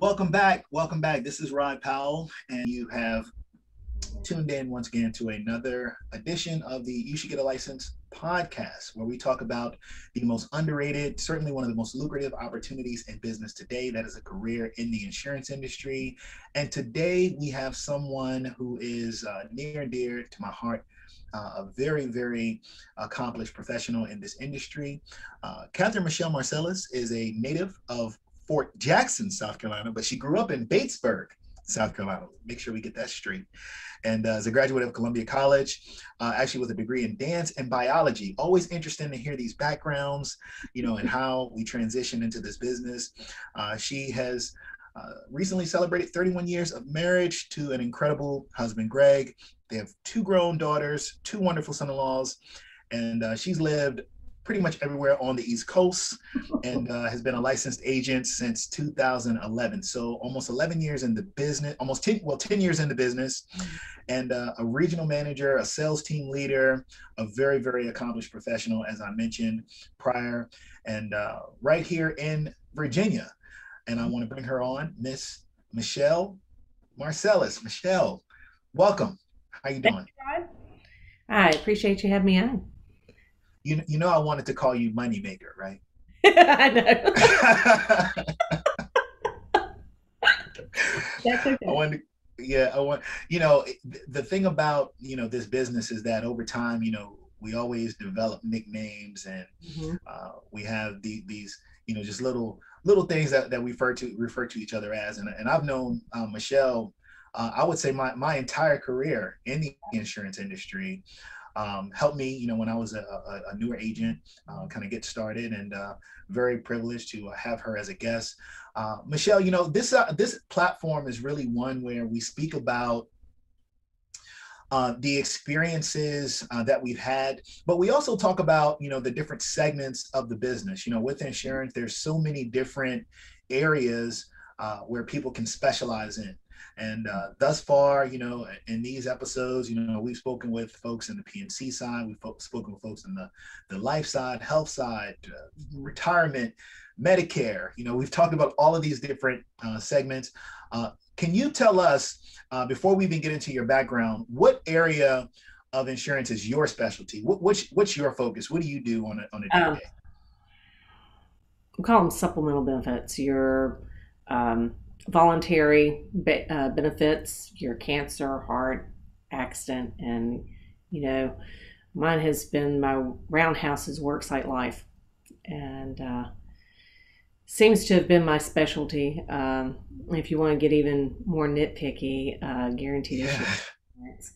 Welcome back. Welcome back. This is Rod Powell, and you have tuned in once again to another edition of the You Should Get a License podcast, where we talk about the most underrated, certainly one of the most lucrative opportunities in business today. That is a career in the insurance industry. And today we have someone who is near and dear to my heart. A very, very accomplished professional in this industry. Katherine Michele Marcellus is a native of Fort Jackson, South Carolina, but she grew up in Batesburg, South Carolina. Make sure we get that straight. And is a graduate of Columbia College, actually with a degree in dance and biology. Always interesting to hear these backgrounds, and how we transition into this business. She has recently celebrated 31 years of marriage to an incredible husband, Greg. They have two grown daughters, two wonderful son-in-laws, and she's lived pretty much everywhere on the East Coast and has been a licensed agent since 2011. So almost 11 years in the business, 10 years in the business, and a regional manager, a sales team leader, a very, very accomplished professional, as I mentioned prior, and right here in Virginia. And I want to bring her on, Miss Michele Marcellus. Michele, welcome. How you doing? I appreciate you having me on. You know I wanted to call you Moneymaker, right? I know. That's okay. I wanted, the thing about, this business is that over time, we always develop nicknames and we have these, just little things that we refer to each other as. And I've known Michele, I would say my entire career in the insurance industry. Helped me, when I was a newer agent, kind of get started, and very privileged to have her as a guest. Michele, this platform is really one where we speak about the experiences that we've had, but we also talk about, the different segments of the business. With insurance, there's so many different areas where people can specialize in. And thus far, in these episodes, we've spoken with folks in the PNC side, we've spoken with folks in the life side, health side, retirement, Medicare. We've talked about all of these different segments. Can you tell us, before we even get into your background, what area of insurance is your specialty? What's your focus? What do you do on a day-to-day? We call them supplemental benefits. Your voluntary benefits, your cancer, heart, accident, and mine has been my roundhouse's worksite life, and seems to have been my specialty. If you want to get even more nitpicky, guaranteed issue insurance.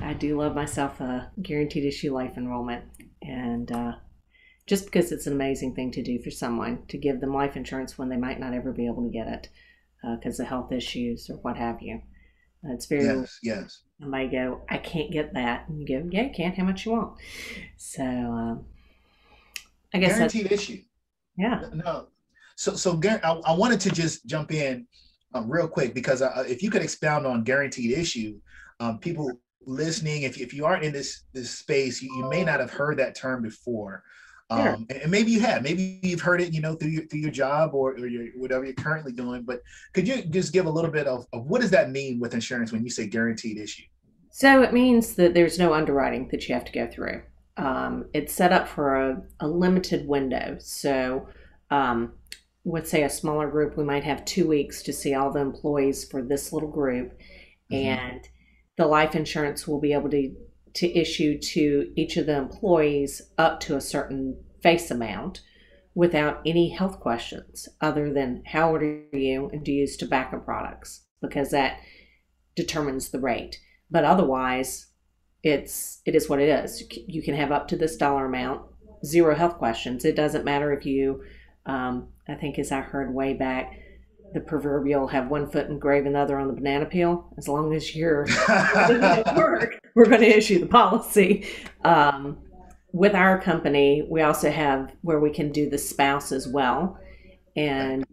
I do love myself a guaranteed issue life enrollment, and just because it's an amazing thing to do for someone, to give them life insurance when they might not ever be able to get it because of health issues or what have you. It's very yes. I might go, I can't get that, and you go, yeah, you can. How much you want? So I guess guaranteed issue. Yeah. No. So I wanted to just jump in real quick, because if you could expound on guaranteed issue, people listening, if you aren't in this space, you may not have heard that term before. Sure. And maybe you have, maybe you've heard it, through your job or your whatever you're currently doing. But could you just give a little bit of what does that mean with insurance when you say guaranteed issue? So it means that there's no underwriting that you have to go through. It's set up for a limited window. So let's say a smaller group, we might have 2 weeks to see all the employees for this little group, and the life insurance will be able to issue to each of the employees up to a certain face amount without any health questions other than how old are you and do you use tobacco products, because that determines the rate. But otherwise, it is what it is. You can have up to this dollar amount, zero health questions. It doesn't matter if you, I think as I heard way back, the proverbial have one foot in the grave and the other on the banana peel. As long as you're at work, we're going to issue the policy. With our company, we also have where we can do the spouse as well. And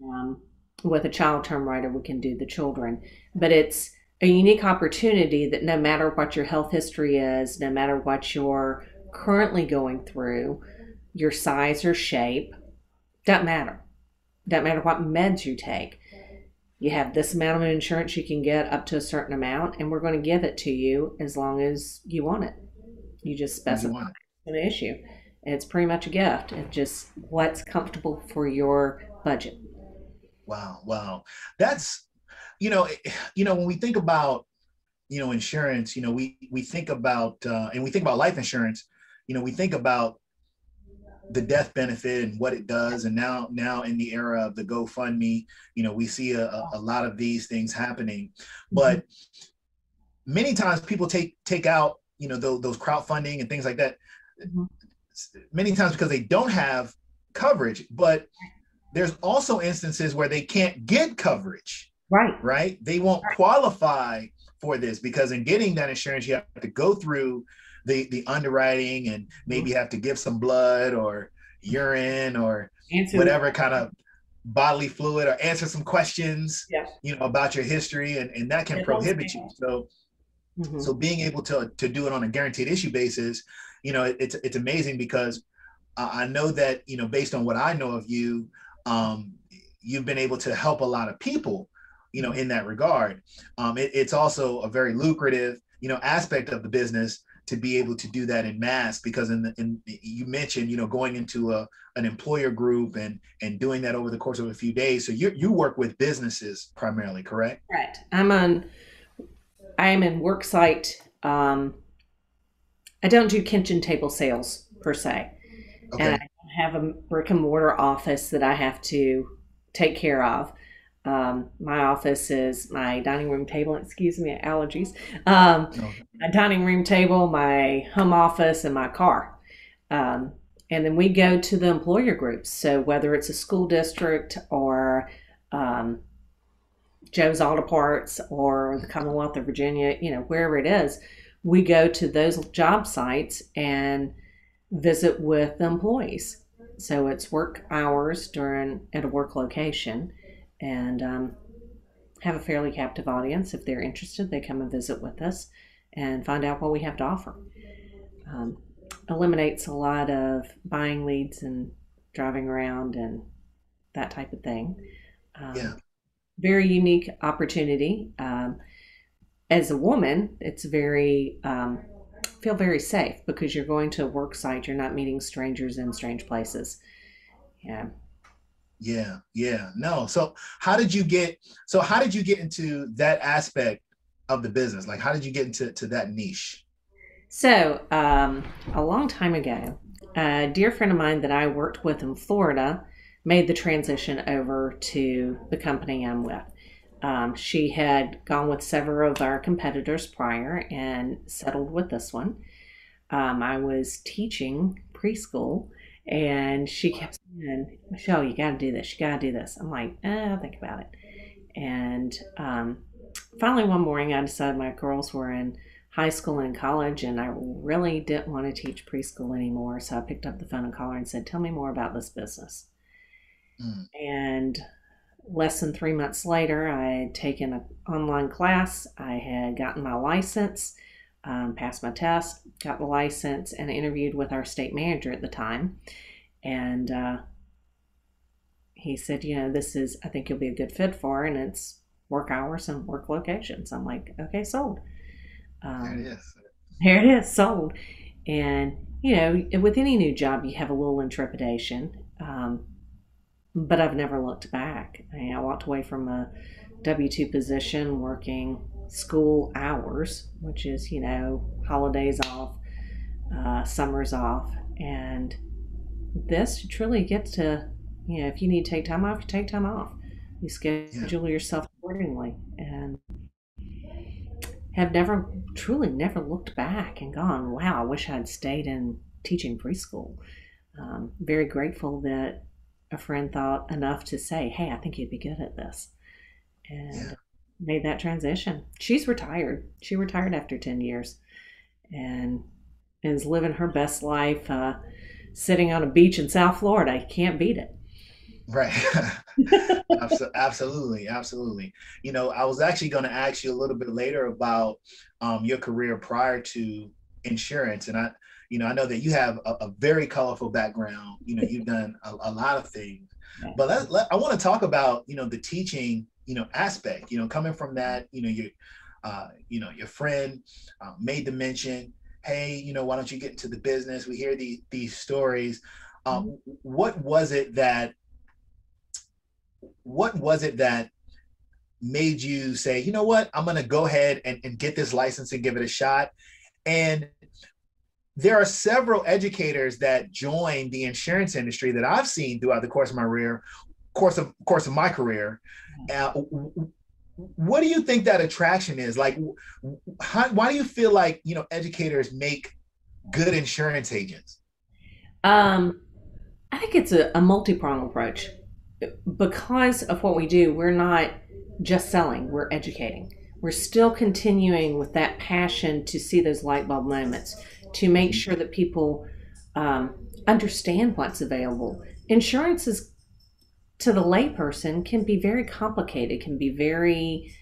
with a child term writer, we can do the children. But it's a unique opportunity that no matter what your health history is, no matter what you're currently going through, your size or shape, doesn't matter. Doesn't matter what meds you take. You have this amount of insurance you can get up to a certain amount, and we're going to give it to you as long as you want it. You just As you specify want it. an issue. It's pretty much a gift. It's just what's comfortable for your budget. Wow, wow. That's, when we think about, insurance, we think about, and we think about life insurance, we think about the death benefit and what it does. And now in the era of the GoFundMe, we see a lot of these things happening. Mhm. But many times people take out, those crowdfunding and things like that, Mhm. many times because they don't have coverage. But there's also instances where they can't get coverage, Right. right? They won't qualify for this because in getting that insurance, you have to go through the underwriting and Mhm. maybe have to give some blood or urine or Answer the whatever kind of bodily fluid or answer some questions, yeah. about your history, and that can It holds prohibit you. down. So Mhm. being able to do it on a guaranteed issue basis, it's amazing because I know that, based on what I know of you, um, you've been able to help a lot of people, Mhm. in that regard. It's also a very lucrative, aspect of the business to be able to do that in mass because in you mentioned, going into an employer group and doing that over the course of a few days. So you work with businesses primarily, correct? Correct. I am in worksite. I don't do kitchen table sales per se, and I Okay. don't have a brick and mortar office that I have to take care of. My office is my dining room table. Excuse me, allergies. No. My dining room table, my home office, and my car. Um, and then we go to the employer groups. So whether it's a school district or um, Joe's Auto Parts or the Commonwealth of Virginia, wherever it is, we go to those job sites and visit with the employees. So it's work hours during at a work location, and have a fairly captive audience. If they're interested, they come and visit with us and find out what we have to offer. Um, Eliminates a lot of buying leads and driving around and that type of thing. Yeah. Very unique opportunity. As a woman, it's very feel very safe because you're going to a work site. You're not meeting strangers in strange places. Yeah. Yeah, yeah. No. How did you get into that aspect of the business? Like how did you get into that niche? So a long time ago, a dear friend of mine that I worked with in Florida made the transition over to the company I'm with. She had gone with several of our competitors prior and settled with this one. I was teaching preschool, and she kept saying, "Michelle, you got to do this. You got to do this." I'm like, I'll think about it. And finally, one morning, I decided my girls were in high school and college, and I really didn't want to teach preschool anymore. So I picked up the phone and called her and said, "Tell me more about this business." Mm, And less than 3 months later, I had taken an online class. I had gotten my license, passed my test, got the license, and interviewed with our state manager at the time. And he said, this is, I think you'll be a good fit for, and it's work hours and work locations. I'm like, okay, sold. there it Um, is. there it is, sold. And, with any new job, you have a little intrepidation. But I've never looked back. I walked away from a W 2 position working school hours, which is, holidays off, summers off. And this truly gets to, if you need to take time off, you take time off. You Yeah, schedule yourself accordingly. And have never looked back and gone, wow, I wish I'd stayed in teaching preschool. Very grateful that a friend thought enough to say, hey, I think you'd be good at this. yeah, And made that transition. She's retired. She retired after 10 years and is living her best life sitting on a beach in South Florida. You can't beat it. right. Absolutely, absolutely. I was actually going to ask you a little bit later about your career prior to insurance, and I know that you have a very colorful background. You've done a lot of things. Yeah. But I want to talk about, the teaching, aspect, coming from that, your friend made the mention, hey, why don't you get into the business? We hear these stories. Mhm. What was it that, made you say, you know what, I'm going to go ahead and get this license and give it a shot? And there are several educators that join the insurance industry that I've seen throughout the course of my career, course of my career. Uh, what do you think that attraction is? Like, why do you feel like, educators make good insurance agents? Um, I think it's a multi-pronged approach. Because of what we do, we're not just selling, we're educating. We're still continuing with that passion to see those light bulb moments, to make Mhm. sure that people understand what's available. Insurance is, to the layperson, can be very complicated, can be very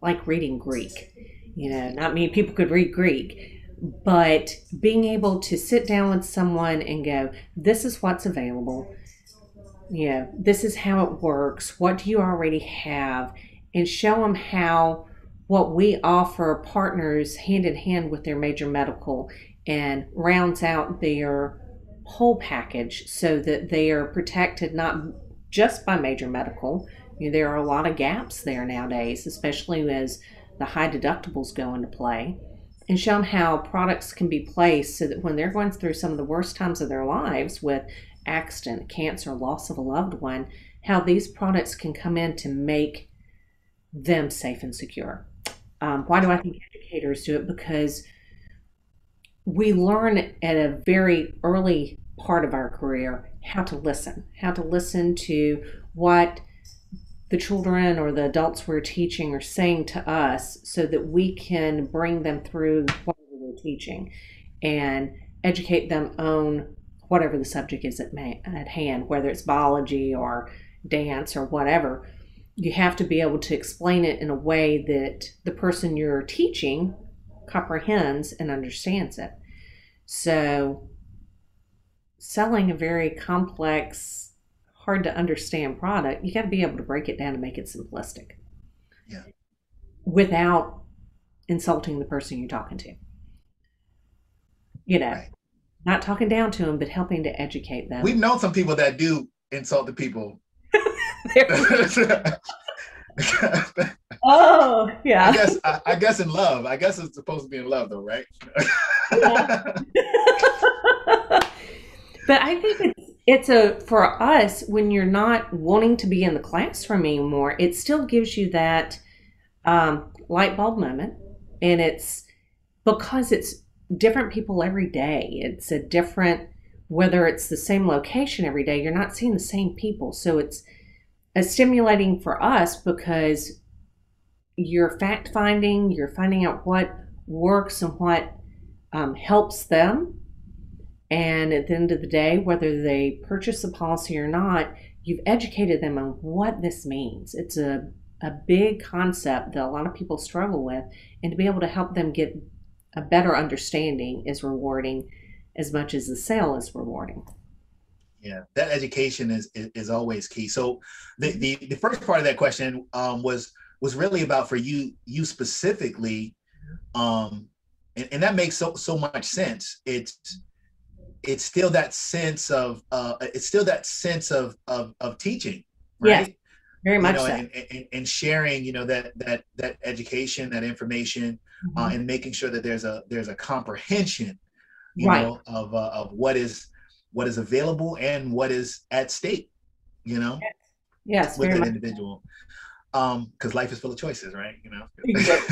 like reading Greek. Not many people could read Greek. But being able to sit down with someone and go, this is what's available, this is how it works. What do you already have? And show them how what we offer partners hand in hand with their major medical and rounds out their whole package so that they are protected not just by major medical. There are a lot of gaps there nowadays, especially as the high deductibles go into play. And show them how products can be placed so that when they're going through some of the worst times of their lives with accident, cancer, loss of a loved one, how these products can come in to make them safe and secure. Why do I think educators do it? Because we learn at a very early part of our career how to listen to what the children or the adults we're teaching are saying to us so that we can bring them through whatever we're teaching and educate them on whatever the subject is at hand, whether it's biology or dance or whatever. You have to be able to explain it in a way that the person you're teaching comprehends and understands it. So, selling a very complex, hard to understand product, you got to be able to break it down and make it simplistic Yeah, without insulting the person you're talking to. You know, right. not talking down to them, but helping to educate We've them. known some people that do insult the people. Oh, I yeah. guess I guess in love. I guess it's supposed to be in love though, right? Yeah. But I think it's a for us when you're not wanting to be in the classroom anymore, it still gives you that light bulb moment, and it's because it's different people every day. It's a different whether it's the same location every day. You're not seeing the same people, so it's stimulating for us because you're fact finding, you're finding out what works and what helps them. And at the end of the day, whether they purchase a policy or not, you've educated them on what this means. It's a big concept that a lot of people struggle with, and to be able to help them get a better understanding is rewarding as much as the sale is rewarding. Yeah, that education is always key. So the first part of that question was really about for you specifically, and that makes so much sense. It's still that sense of teaching, Yes, right? very much so. And sharing, that education, that information, Mhm. and making sure that there's a comprehension, Right. of what is available and what is at stake, Yes, with very that much. individual. Because life is full of choices, right? Yes.